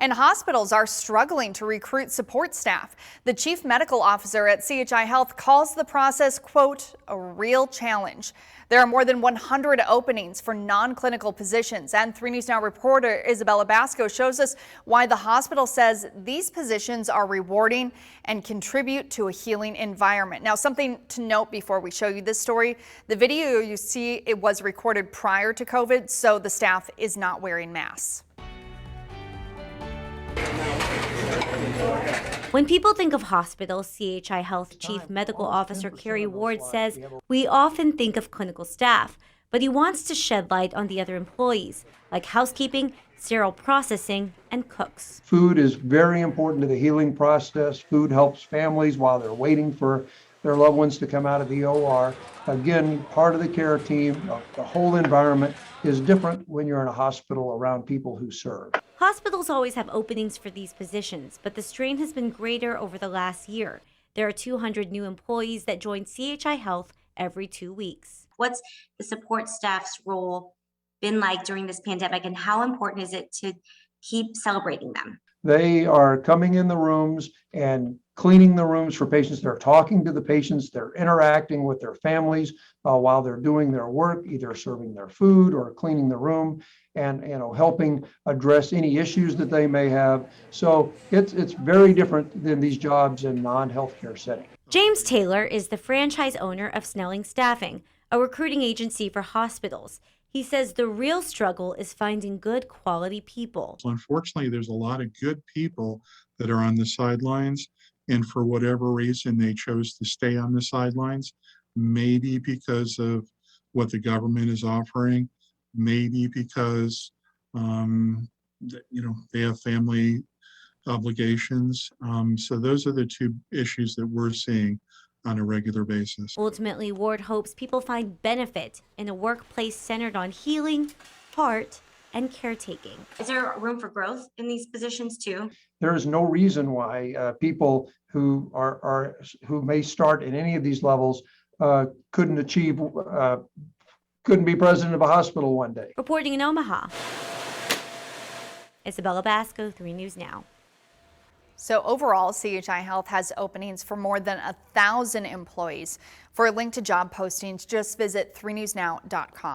And hospitals are struggling to recruit support staff. The chief medical officer at CHI Health calls the process, quote, a real challenge. There are more than 100 openings for non-clinical positions, and 3 News Now reporter Isabella Basco shows us why the hospital says these positions are rewarding and contribute to a healing environment. Now, something to note before we show you this story, the video you see, it was recorded prior to COVID, so the staff is not wearing masks. When people think of hospitals, CHI Health Chief Medical Officer Carrie Ward says we often think of clinical staff, but he wants to shed light on the other employees, like housekeeping, sterile processing, and cooks. Food is very important to the healing process. Food helps families while they're waiting for their loved ones to come out of the OR. Again, part of the care team, the whole environment is different when you're in a hospital around people who serve. Hospitals always have openings for these positions, but the strain has been greater over the last year. There are 200 new employees that join CHI Health every 2 weeks. What's the support staff's role been like during this pandemic, and how important is it to keep celebrating them? They are coming in the rooms and cleaning the rooms for patients. They're talking to the patients. They're interacting with their families while they're doing their work, either serving their food or cleaning the room and helping address any issues that they may have. So it's very different than these jobs in non-healthcare settings. James Taylor is the franchise owner of Snelling Staffing, a recruiting agency for hospitals. He says the real struggle is finding good quality people. So unfortunately, there's a lot of good people that are on the sidelines, and for whatever reason they chose to stay on the sidelines, maybe because of what the government is offering, maybe because they have family obligations. So those are the two issues that we're seeing on a regular basis. Ultimately, Ward hopes people find benefit in a workplace centered on healing, heart, and caretaking. Is there room for growth in these positions too? There is no reason why people who may start in any of these levels couldn't be president of a hospital one day. Reporting in Omaha, Isabella Basco, 3 News Now. So overall, CHI Health has openings for more than 1,000 employees. For a link to job postings, just visit 3newsnow.com.